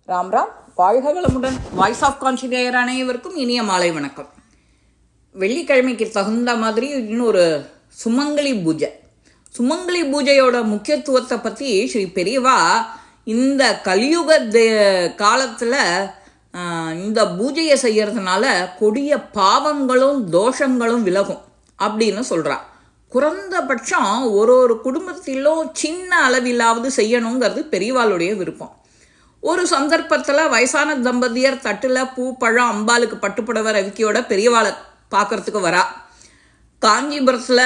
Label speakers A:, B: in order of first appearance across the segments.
A: ராம் ராம், வாழ்க வளமுடன். Voice of conscious அனைவருக்கும் இனிய மாலை வணக்கம். வெள்ளிக்கிழமைக்கு தகுந்த மாதிரி இன்னொரு சுமங்கலி பூஜை. சுமங்கலி பூஜையோட முக்கியத்துவத்தை பற்றி ஸ்ரீ பெரியவா இந்த கலியுக காலத்தில் இந்த பூஜையை செய்யறதுனால கொடிய பாவங்களும் தோஷங்களும் விலகும் அப்படின்னு சொல்கிறா. குறைந்தபட்சம் ஒரு குடும்பத்திலும் சின்ன அளவிலாவது செய்யணுங்கிறது பெரியவாளுடைய விருப்பம். ஒரு சந்தர்ப்பத்தில் வயசான தம்பதியர் தட்டில் பூ பழம் அம்பாளுக்கு பட்டுப்புடவை ரவிக்கையோட பெரியவாளை பார்க்கறதுக்கு வரா. காஞ்சிபுரத்தில்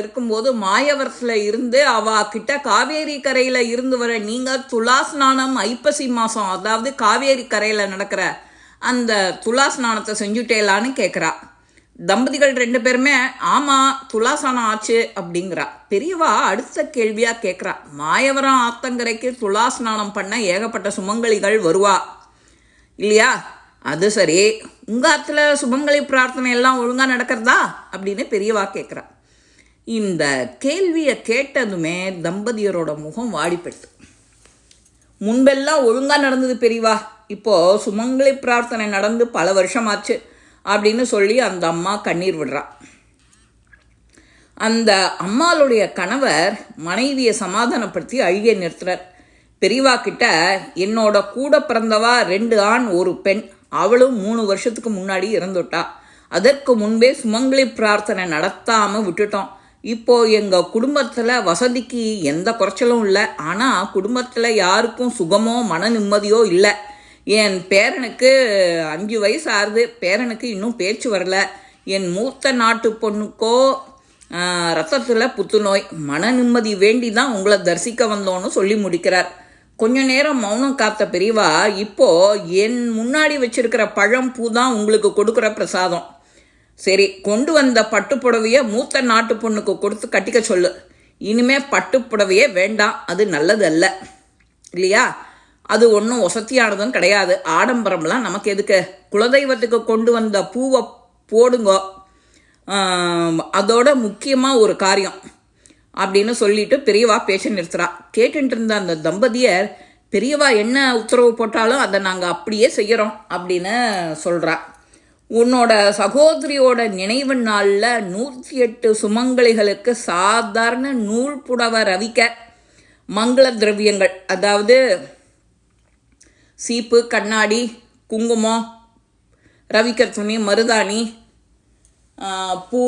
A: இருக்கும்போது மாயவரத்தில் இருந்து அவகிட்ட காவேரி கரையில் இருந்து வர நீங்கள் துலா ஸ்நானம் ஐப்பசி மாதம், அதாவது காவேரி கரையில் நடக்கிற அந்த துலா ஸ்நானத்தை செஞ்சுட்டேலான்னு கேட்குறா. தம்பதிகள் 2 பேருமே ஆமாம் துலாசானம் ஆச்சு அப்படிங்கிறா. பெரியவா அடுத்த கேள்வியாக கேட்குறா, மாயவரம் ஆத்தங்கரைக்கு துலா ஸ்நானம் பண்ண ஏகப்பட்ட சுமங்கலிகள் வருவா இல்லையா? அது சரி, உங்கள் ஆற்றுல சுமங்கலி பிரார்த்தனை எல்லாம் ஒழுங்காக நடக்கிறதா அப்படின்னு பெரியவா கேட்குறா. இந்த கேள்வியை கேட்டதுமே தம்பதியரோட முகம் வாடிப்பட்டு, முன்பெல்லாம் ஒழுங்காக நடந்தது பெரியவா, இப்போது சுமங்கலி பிரார்த்தனை நடந்து பல வருஷமாச்சு அப்படின்னு சொல்லி அந்த அம்மா கண்ணீர் விடுறா. அந்த அம்மாளுடைய கணவர் மனைவியை சமாதானப்படுத்தி அழுகை நிறுத்துறார். பெரியவா கிட்ட, என்னோட கூட பிறந்தவா 2 ஆண் 1 பெண், அவளும் 3 வருஷத்துக்கு முன்னாடி இறந்துட்டா. அதற்கு முன்பே சுமங்கலி பிரார்த்தனை நடத்தாமல் விட்டுட்டோம். இப்போது எங்கள் குடும்பத்தில் வசதிக்கு எந்த குறைச்சலும் இல்லை. ஆனால் குடும்பத்தில் யாருக்கும் சுகமோ மன நிம்மதியோ இல்லை. என் பேரனுக்கு 5 வயசு ஆகுது, பேரனுக்கு இன்னும் பேச்சு வரல. என் மூத்த நாட்டு பொண்ணுக்கோ ரத்தத்தில் புத்துநோய். மன நிம்மதி வேண்டி தான் உங்களை தரிசிக்க வந்தோன்னு சொல்லி முடிக்கிறார். கொஞ்ச நேரம் மௌனம் காத்த பெரியவா, இப்போது என் முன்னாடி வச்சிருக்கிற பழம் பூ தான் உங்களுக்கு கொடுக்குற பிரசாதம். சரி, கொண்டு வந்த பட்டுப்புடவையை மூத்த நாட்டு பொண்ணுக்கு கொடுத்து கட்டிக்க சொல்லு. இனிமே பட்டுப்புடவையே வேண்டாம், அது நல்லது அல்ல இல்லையா? அது ஒன்றும் வசதியானதும் கிடையாது. ஆடம்பரம்லாம் நமக்கு எதுக்கு? குலதெய்வத்துக்கு கொண்டு வந்த பூவை போடுங்க. அதோட முக்கியமாக ஒரு காரியம் அப்படின்னு சொல்லிட்டு பெரியவா பேச நிறுத்துறா. கேட்டுட்டு இருந்த அந்த தம்பதியர், பெரியவா என்ன உத்தரவு போட்டாலும் அதை நாங்கள் அப்படியே செய்கிறோம் அப்படின்னு சொல்கிறா. உன்னோட சகோதரியோட நினைவு நாளில் 108 சுமங்கலிகளுக்கு சாதாரண நூல் புடவை ரவிக்க மங்கள திரவியங்கள், அதாவது சீப்பு, கண்ணாடி, குங்குமம், ரவிக்கிற துணி, மருதாணி, பூ,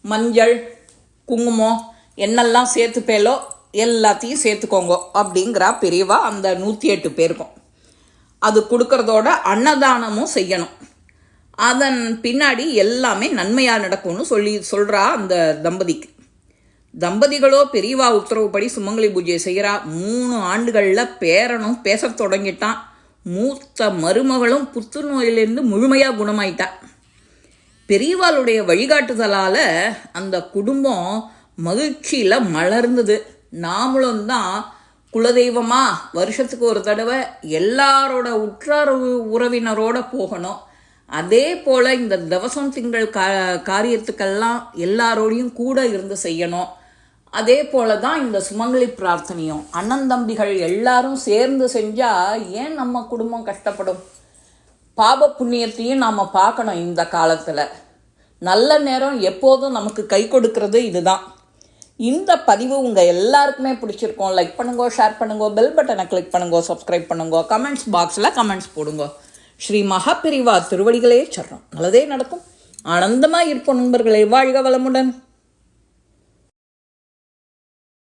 A: மஞ்சள், குங்குமம் என்னெல்லாம் சேர்த்துப்பேலோ எல்லாத்தையும் சேர்த்துக்கோங்க அப்படிங்கிறா பெரியவா. அந்த 108 பேருக்கும் அது கொடுக்கறதோட அன்னதானமும் செய்யணும். அதன் பின்னாடி எல்லாமே நன்மையாக நடக்கும்னு சொல்கிறா அந்த தம்பதிகளோ பெரியவா உத்தரவுப்படி சுமங்கலி பூஜை செய்கிறா. 3 ஆண்டுகளில் பேரனும் பேச தொடங்கிட்டான். மூத்த மருமகளும் புத்துநோயிலிருந்து முழுமையாக குணமாயிட்டான். பெரியவாளுடைய வழிகாட்டுதலால் அந்த குடும்பம் மகிழ்ச்சியில் மலர்ந்தது. நாமளும் தான் குலதெய்வமாக வருஷத்துக்கு ஒரு தடவை எல்லாரோட உற்றார் உறவினரோட போகணும். அதே போல் இந்த தவசம் திங்கள் காரியத்துக்கெல்லாம் எல்லாரோடையும் கூட இருந்து செய்யணும். அதே போல தான் இந்த சுமங்கலி பிரார்த்தனையும் அண்ணன் தம்பிகள் எல்லாரும் சேர்ந்து செஞ்சால் ஏன் நம்ம குடும்பம் கஷ்டப்படும்? பாப புண்ணியத்தையும் நாம் பார்க்கணும். இந்த காலத்தில் நல்ல நேரம் எப்போதும் நமக்கு கை கொடுக்கறது இதுதான். இந்த பதிவு உங்கள் எல்லாருக்குமே பிடிச்சிருக்கோம். லைக் பண்ணுங்க, ஷேர் பண்ணுங்க, பெல் பட்டனை கிளிக் பண்ணுங்க, சப்ஸ்கிரைப் பண்ணுங்க, கமெண்ட்ஸ் பாக்ஸில் கமெண்ட்ஸ் போடுங்க. ஸ்ரீ மகாபெரிவா திருவடிகளே சரணம். நல்லதே நடக்கும். ஆனந்தமாக இருப்போம் நண்பர்களே. வாழ்க வளமுடன்.